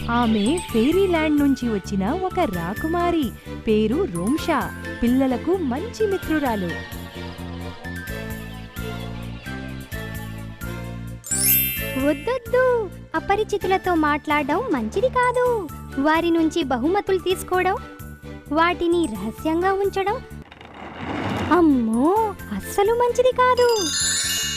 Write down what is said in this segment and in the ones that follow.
ఆమె ఫెయిరీల్యాండ్ నుంచి వచ్చిన ఒక రాకుమారి. పేరు రోమ్షా. పిల్లలకు మంచి మిత్రురాలు. వద్దొద్దు, అపరిచితులతో మాట్లాడడం మంచిది కాదు. వారి నుంచి బహుమతులు తీసుకోవడం, వాటిని రహస్యంగా ఉంచడం అమ్మో అస్సలు మంచిది కాదు.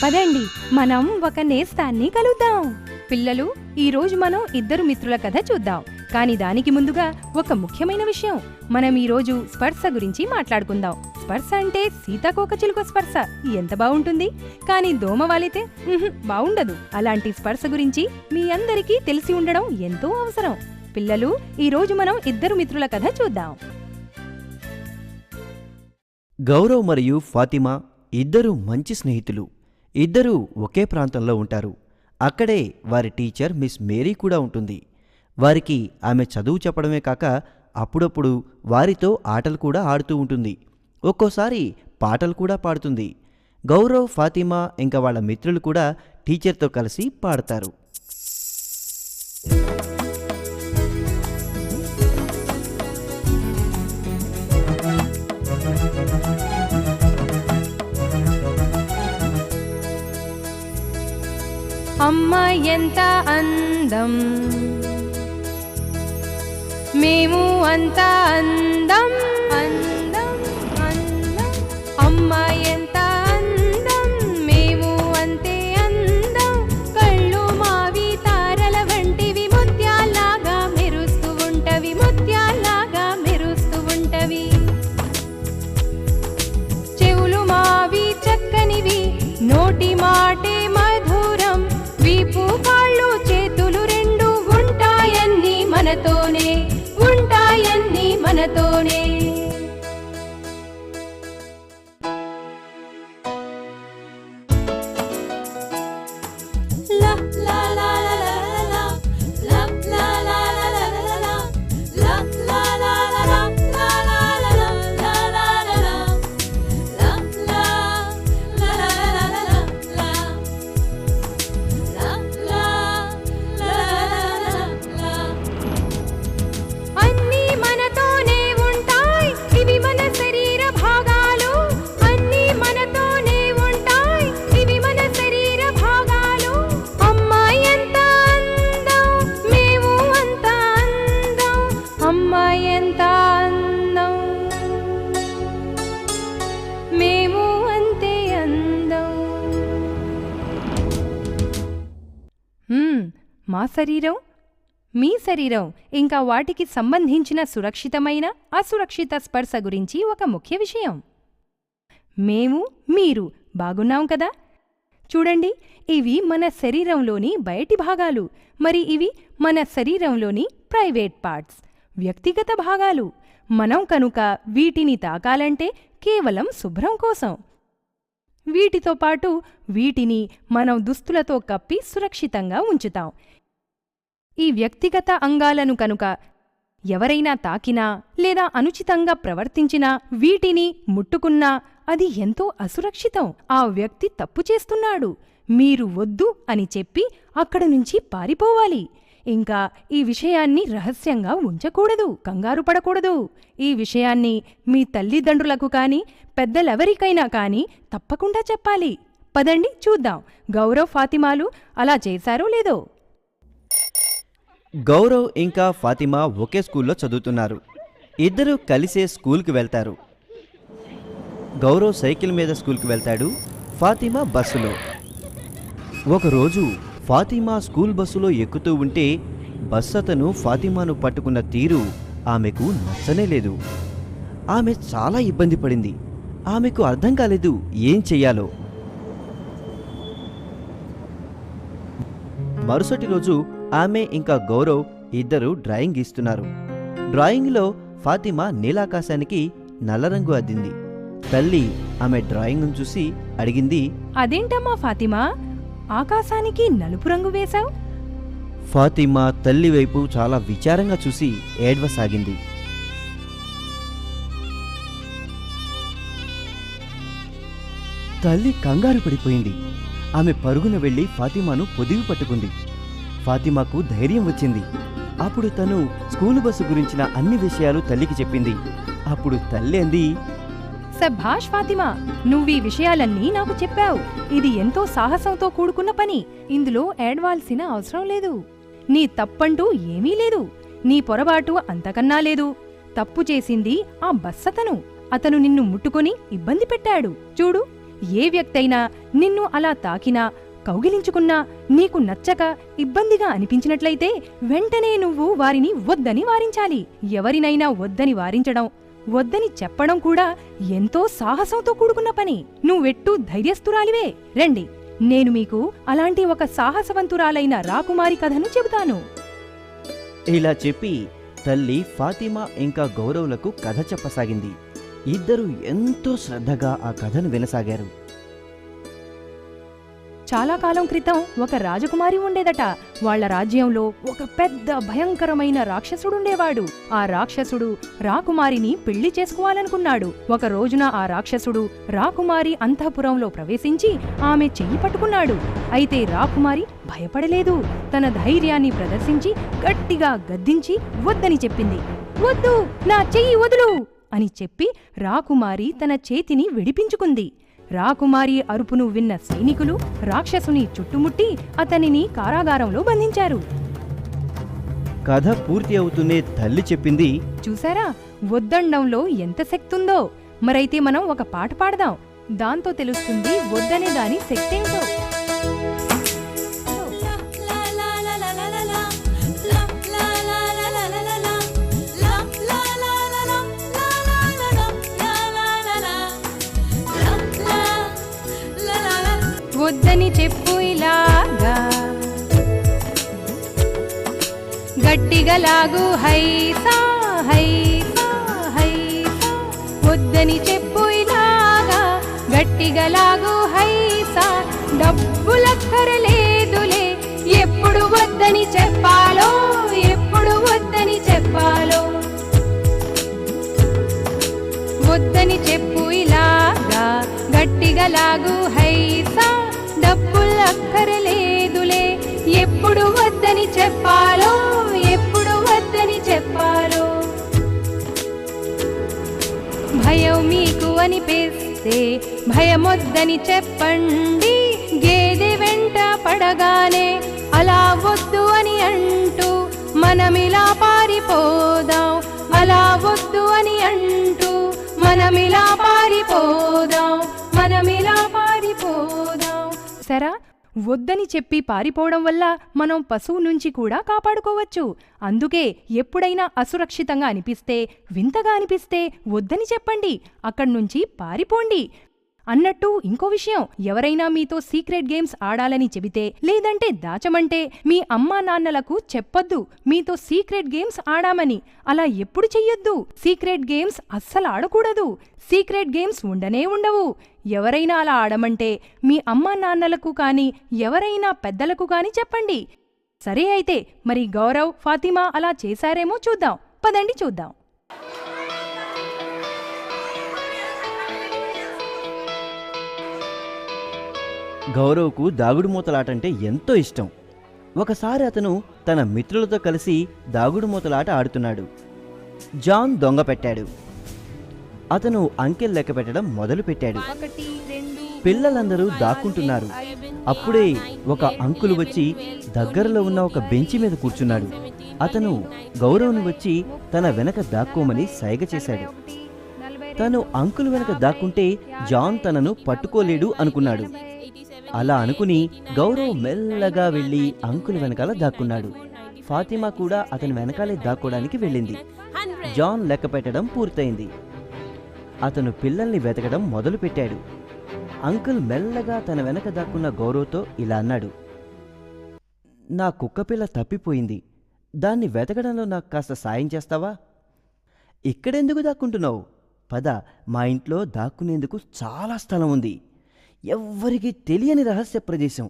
పదండి, మనం ఒక నేస్తాన్ని కలుద్దాం. పిల్లలు, ఈరోజు మనం ఇద్దరు మిత్రుల కథ చూద్దాం. కానీ దానికి ముందుగా ఒక ముఖ్యమైన విషయం. మనం ఈరోజు స్పర్శ గురించి మాట్లాడుకుందాం. స్పర్శ అంటే సీతాకోకచిలుక స్పర్శ. ఎంత బాగుంటుంది. కానీ దోమ వాలితే బాగుండదు. అలాంటి స్పర్శ గురించి మీ అందరికీ తెలిసి ఉండడం ఎంతో అవసరం. పిల్లలు, ఈరోజు మనం ఇద్దరు మిత్రుల కథ చూద్దాం. గౌరవ్ మరియు ఫాతిమా ఇద్దరు మంచి స్నేహితులు. ఇద్దరూ ఒకే ప్రాంతంలో ఉంటారు. అక్కడే వారి టీచర్ మిస్ మేరీ కూడా ఉంటుంది. వారికి ఆమె చదువు చెప్పడమే కాక అప్పుడప్పుడు వారితో ఆటలు కూడా ఆడుతూ ఉంటుంది. ఒక్కోసారి పాటలు కూడా పాడుతుంది. గౌరవ్, ఫాతిమా ఇంకా వాళ్ళ మిత్రులు కూడా టీచర్తో కలిసి పాడతారు. అమ్మ ఎంత అందం, మేము అంత అందం, అందం అందం. అమ్మ ఎంత అందం, మేము అంతే అందం. కళ్ళు మావి తారల వంటివి, ముత్యాల్లాగా మెరుస్తూ ఉంటవి, ముత్యాల్లాగా మెరుస్తూ ఉంటవి. చెవులు మావి చక్కనివి, నోటి మాటే మధురం. వీపు కాళ్ళు చేతులు రెండు ఉంటాయన్నీ మనతోనే, ఉంటాయన్నీ మనతోనే. మా శరీరం, మీ శరీరం ఇంకా వాటికి సంబంధించిన సురక్షితమైన, అసురక్షిత స్పర్శ గురించి ఒక ముఖ్య విషయం. మేము, మీరు బాగున్నాం కదా? చూడండి, ఇవి మన శరీరంలోని బయటి భాగాలు. మరి ఇవి మన శరీరంలోని ప్రైవేట్ పార్ట్స్, వ్యక్తిగత భాగాలు. మనం కనుక వీటిని తాకాలంటే కేవలం శుభ్రం కోసం. వీటితో పాటు వీటిని మనం దుస్తులతో కప్పి సురక్షితంగా ఉంచుతాం. ఈ వ్యక్తిగత అంగాలను కనుక ఎవరైనా తాకినా లేదా అనుచితంగా ప్రవర్తించినా, వీటిని ముట్టుకున్నా అది ఎంతో అసురక్షితం. ఆ వ్యక్తి తప్పు చేస్తున్నాడు. మీరు వద్దు అని చెప్పి అక్కడి నుంచి పారిపోవాలి. ఇంకా ఈ విషయాన్ని రహస్యంగా ఉంచకూడదు, కంగారు పడకూడదు. ఈ విషయాన్ని మీ తల్లిదండ్రులకు కానీ పెద్దలెవరికైనా కానీ తప్పకుండా చెప్పాలి. పదండి చూద్దాం, గౌరవ్, ఫాతిమాలు అలా చేశారో లేదో. గౌరవ్ ఇంకా ఫాతిమా ఒకే స్కూల్లో చదువుతున్నారు. ఇద్దరూ కలిసే స్కూల్కి వెళ్తారు. గౌరవ్ సైకిల్ మీద స్కూల్కి వెళ్తాడు, ఫాతిమా బస్సులో. ఒకరోజు ఫాతిమా స్కూల్ బస్సులో ఎక్కుతూ ఉంటే బస్సు అతను ఫాతిమాను పట్టుకున్న తీరు ఆమెకు నచ్చనే లేదు. ఆమె చాలా ఇబ్బంది పడింది. ఆమెకు అర్థం కాలేదు ఏం చెయ్యాలో. మరుసటి రోజు ఆమె ఇంకా గౌరవ్ ఇద్దరు డ్రాయింగ్ గీస్తున్నారు. డ్రాయింగ్లో ఫాతిమా నీలాకాశానికి నల్ల రంగు అద్దింది. తల్లి ఆమె డ్రాయింగ్ను చూసి అడిగింది, అదేంటమ్మా ఫాతిమా, ఆకాశానికి నలుపు రంగు వేశావు? ఫాతిమా తల్లి వైపు చాలా విచారంగా చూసి ఏడ్వసాగింది. తల్లి కంగారు పడిపోయింది. ఆమె పరుగున వెళ్లి ఫాతిమాను పొదివి పట్టుకుంది. ఫాతిమాకు ధైర్యం వచ్చింది. అప్పుడు తను స్కూలు బస్సు గురించిన అన్ని విషయాలు తల్లికి చెప్పింది. అప్పుడు తల్లి అంది, సభాష్ ఫాతిమా, నువ్వీ విషయాలన్నీ నాకు చెప్పావు. ఇది ఎంతో సాహసంతో కూడుకున్న పని. ఇందులో ఏడవాల్సిన అవసరం లేదు. నీ తప్పంటూ ఏమీ లేదు. నీ పొరబాటు అంతకన్నా లేదు. తప్పు చేసింది ఆ బస్సతను. అతను నిన్ను ముట్టుకొని ఇబ్బంది పెట్టాడు. చూడు, ఏ వ్యక్తైనా నిన్ను అలా తాకినా, కౌగిలించుకున్నా, నీకు నచ్చక ఇబ్బందిగా అనిపించినట్లయితే వెంటనే నువ్వు వారిని వద్దని వారించాలి. ఎవరినైనా వద్దని వారించడం, వద్దని చెప్పడం కూడా ఎంతో సాహసంతో కూడుకున్న పని. నువ్వెట్టూ ధైర్యస్తురాలివే. రండి, నేను మీకు అలాంటి ఒక సాహసవంతురాలైన రాకుమారి కథను చెబుతాను. ఇలా చెప్పి తల్లి ఫాతిమా ఇంకా గౌరవ్లకు కథ చెప్పసాగింది. ఇద్దరూ ఎంతో శ్రద్ధగా ఆ కథను వినసాగారు. చాలా కాలం క్రితం ఒక రాజకుమారి ఉండేదట. వాళ్ల రాజ్యంలో ఒక పెద్ద భయంకరమైన రాక్షసుడుండేవాడు. ఆ రాక్షసుడు రాకుమారిని పెళ్లి చేసుకోవాలనుకున్నాడు. ఒక రోజున ఆ రాక్షసుడు రాకుమారి అంతఃపురంలో ప్రవేశించి ఆమె చెయ్యి పట్టుకున్నాడు. అయితే రాకుమారి భయపడలేదు. తన ధైర్యాన్ని ప్రదర్శించి గట్టిగా గద్దించి వద్దని చెప్పింది. వద్దు, నా చెయ్యి వదులు అని చెప్పి రాకుమారి తన చేతిని విడిపించుకుంది. రాకుమారి అరుపును విన్న సైనికులు రాక్షసుని చుట్టుముట్టి అతనిని కారాగారంలో బంధించారు. కథ పూర్తి అవుతూనే తల్లి చెప్పింది, చూసారా, వద్దండంలో ఎంత శక్తుందో. మరైతే మనం ఒక పాట పాడదాం. దాంతో తెలుస్తుంది వద్దనే దాని శక్తేంటో. వద్దని చెప్పు ఇలాగా, గట్టిగా లాగు హైసా హైసా హైసా. వద్దని చెప్పు ఇలాగా, గట్టిగా లాగు హైసా. డబ్బులక్కరలేదులే, ఎప్పుడు వద్దని చెప్పాలో, ఎప్పుడు వద్దని చెప్పాలో. వద్దని చెప్పు ఇలాగా, గట్టిగా లాగు హైసా. డబ్బులక్కరలేదులే, ఎప్పుడు వద్దని చెప్పాలో, ఎప్పుడు వద్దని చెప్పాలో. భయం మీకు అనిపిస్తే భయమొద్దని చెప్పండి. గేదె వెంట పడగానే అలా వద్దు అని అంటూ మనమిలా పారిపోదాం. అలా వద్దు అని అంటూ మనమిలా పారిపోదాం, మనమిలా పారిపోదాం. సరా, వద్దని చెప్పి పారిపోవడం వల్ల మనం పశువు నుంచి కూడా కాపాడుకోవచ్చు. అందుకే ఎప్పుడైనా అసురక్షితంగా అనిపిస్తే, వింతగా అనిపిస్తే వద్దని చెప్పండి, అక్కడ్నుంచి పారిపోండి. అన్నట్టు ఇంకో విషయం, ఎవరైనా మీతో సీక్రెట్ గేమ్స్ ఆడాలని చెబితే, లేదంటే దాచమంటే మీ అమ్మా నాన్నలకు చెప్పొద్దు మీతో సీక్రెట్ గేమ్స్ ఆడామని. అలా ఎప్పుడు చెయ్యొద్దు. సీక్రెట్ గేమ్స్ అస్సలు ఆడకూడదు. సీక్రెట్ గేమ్స్ ఉండనే ఉండవు. ఎవరైనా అలా ఆడమంటే మీ అమ్మా నాన్నలకు కానీ, ఎవరైనా పెద్దలకు కానీ చెప్పండి. సరే, అయితే మరి గౌరవ్, ఫాతిమా అలా చేశారేమో చూద్దాం. పదండి చూద్దాం. గౌరవ్కు దాగుడుమూతలాటంటే ఎంతో ఇష్టం. ఒకసారి అతను తన మిత్రులతో కలిసి దాగుడుమూతలాట ఆడుతున్నాడు. జాన్ దొంగ పెట్టాడు. అతను అంకెల్ లెక్క పెట్టడం మొదలుపెట్టాడు. పిల్లలందరూ దాక్కుంటున్నారు. అప్పుడే ఒక అంకులు వచ్చి దగ్గరలో ఉన్న ఒక బెంచి మీద కూర్చున్నాడు. అతను గౌరవ్ను వచ్చి తన వెనక దాక్కోమని సైగ చేశాడు. తను అంకులు వెనక దాక్కుంటే జాన్ తనను పట్టుకోలేడు అనుకున్నాడు. అలా అనుకుని గౌరవ్ మెల్లగా వెళ్ళి అంకుల్ వెనకాల దాక్కున్నాడు. ఫాతిమా కూడా అతని వెనకాలే దాక్కోడానికి వెళ్ళింది. జాన్ లెక్క పెట్టడం పూర్తయింది. అతను పిల్లల్ని వెతకడం మొదలుపెట్టాడు. అంకుల్ మెల్లగా తన వెనక దాక్కున్న గౌరవ్తో ఇలా అన్నాడు, నా కుక్కపిల్ల తప్పిపోయింది. దాన్ని వెతకడంలో నాకు కాస్త సాయం చేస్తావా? ఇక్కడెందుకు దాక్కుంటున్నావు? పద, మా ఇంట్లో దాక్కునేందుకు చాలా స్థలం ఉంది. ఎవ్వరికీ తెలియని రహస్య ప్రదేశం.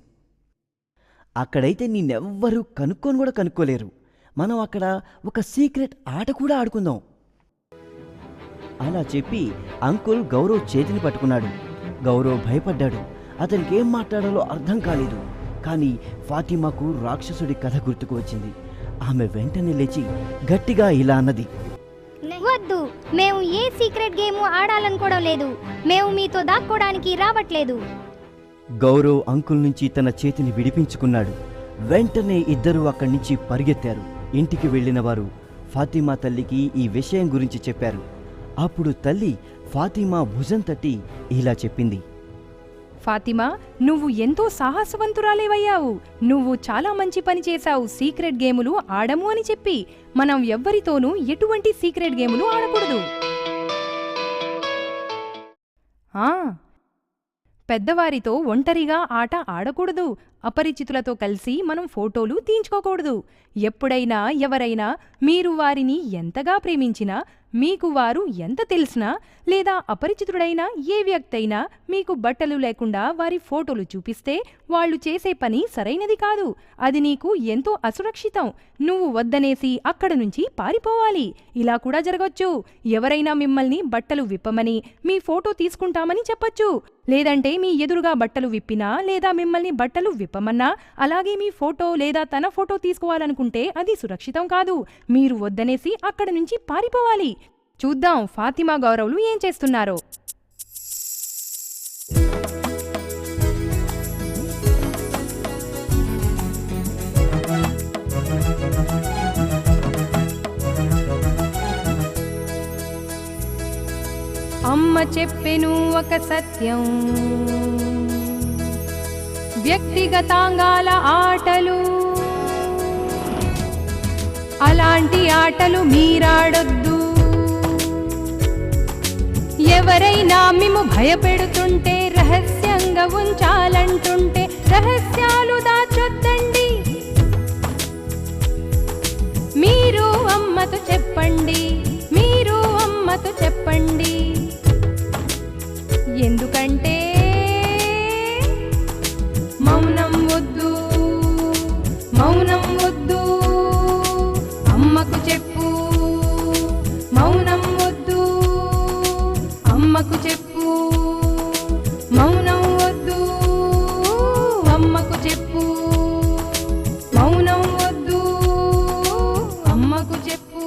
అక్కడైతే నిన్నెవ్వరూ కనుక్కొని కూడా కనుక్కోలేరు. మనం అక్కడ ఒక సీక్రెట్ ఆట కూడా ఆడుకుందాం. అలా చెప్పి అంకుల్ గౌరవ్ చేతిని పట్టుకున్నాడు. గౌరవ్ భయపడ్డాడు. అతనికి ఏం మాట్లాడాలో అర్థం కాలేదు. కానీ ఫాతిమాకు రాక్షసుడి కథ గుర్తుకు వచ్చింది. ఆమె వెంటనే లేచి గట్టిగా ఇలా అన్నది. వద్దు, మేము ఏ సీక్రెట్ గేమ్ ఆడాలనుకోవడం లేదు. మేము మీతో దాక్కోవడానికి రావట్లేదు. గౌరవ్ అంకుల్ నుంచి తన చేతిని విడిపించుకున్నాడు. వెంటనే ఇద్దరూ అక్కడి నుంచి పరిగెత్తారు. ఇంటికి వెళ్ళిన వారు ఫాతిమా తల్లికి ఈ విషయం గురించి చెప్పారు. అప్పుడు తల్లి ఫాతిమా భుజం తట్టి ఇలా చెప్పింది. ఫాతిమా, నువ్వు ఎంతో సాహసవంతురాలేవయ్యావు. నువ్వు చాలా మంచి పని చేశావు. సీక్రెట్ గేములు ఆడము అని చెప్పి మనం ఎవ్వరితోనూ ఎటువంటి సీక్రెట్ గేములు ఆడకూడదు. పెద్దవారితో ఒంటరిగా ఆట ఆడకూడదు. అపరిచితులతో కలిసి మనం ఫోటోలు తీయించుకోకూడదు. ఎప్పుడైనా ఎవరైనా మీరు వారిని ఎంతగా ప్రేమించినా, మీకు వారు ఎంత తెలిసినా, లేదా అపరిచితుడైనా ఏ వ్యక్తి అయినా మీకు బట్టలు లేకుండా వారి ఫోటోలు చూపిస్తే వాళ్ళు చేసే పని సరైనది కాదు. అది నీకు ఎంతో అసురక్షితం. నువ్వు వద్దనేసి అక్కడ నుంచి పారిపోవాలి. ఇలా కూడా జరగొచ్చు. ఎవరైనా మిమ్మల్ని బట్టలు విప్పమని, మీ ఫోటో తీసుకుంటామని చెప్పొచ్చు. లేదంటే మీ ఎదురుగా బట్టలు విప్పినా, లేదా మిమ్మల్ని బట్టలు విప్పమన్నా, అలాగే మీ ఫోటో లేదా తన ఫోటో తీసుకోవాలనుకుంటే అది సురక్షితం కాదు. మీరు వద్దనేసి అక్కడ నుంచి పారిపోవాలి. చూద్దాం ఫాతిమా గౌరవ్లు ఏం చేస్తున్నారో. అమ్మ చెప్పెను ఒక సత్యం, వ్యక్తిగతాంగాల ఆటలు, అలాంటి ఆటలు మీరాడొద్దు. ఎవరైనా మిమ్ము భయపెడుతుంటే, రహస్యంగా ఉంచాలంటుంటే రహస్యాలు దాచొద్దండి. మీరు అమ్మతో చెప్పండి, మీరు అమ్మతో చెప్పండి. ఎందుకంటే మౌనం వద్దు, మౌనం వద్దు, అమ్మకు చెప్పు. మౌనం వద్దు, అమ్మకు చెప్పు. మౌనం వద్దు, అమ్మకు చెప్పు. మౌనం వద్దు, అమ్మకు చెప్పు.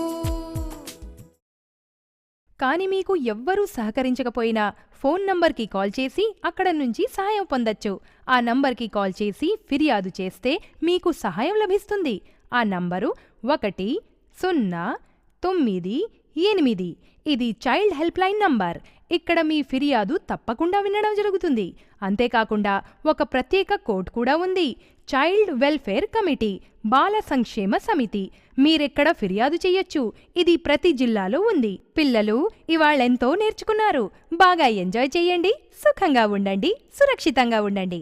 కాని మీకు ఎవ్వరూ సహకరించకపోయినా ఫోన్ నంబర్కి కాల్ చేసి అక్కడ నుంచి సహాయం పొందొచ్చు. ఆ నంబర్కి కాల్ చేసి ఫిర్యాదు చేస్తే మీకు సహాయం లభిస్తుంది. ఆ నంబరు 1098. ఇది చైల్డ్ హెల్ప్ లైన్ నంబర్. ఇక్కడ మీ ఫిర్యాదు తప్పకుండా వినడం జరుగుతుంది. అంతేకాకుండా ఒక ప్రత్యేక కోడ్ కూడా ఉంది, చైల్డ్ వెల్ఫేర్ కమిటీ, బాల సంక్షేమ సమితి. మీరెక్కడ ఫిర్యాదు చెయ్యొచ్చు. ఇది ప్రతి జిల్లాలో ఉంది. పిల్లలు ఇవాళెంతో నేర్చుకున్నారు. బాగా ఎంజాయ్ చెయ్యండి, సుఖంగా ఉండండి, సురక్షితంగా ఉండండి.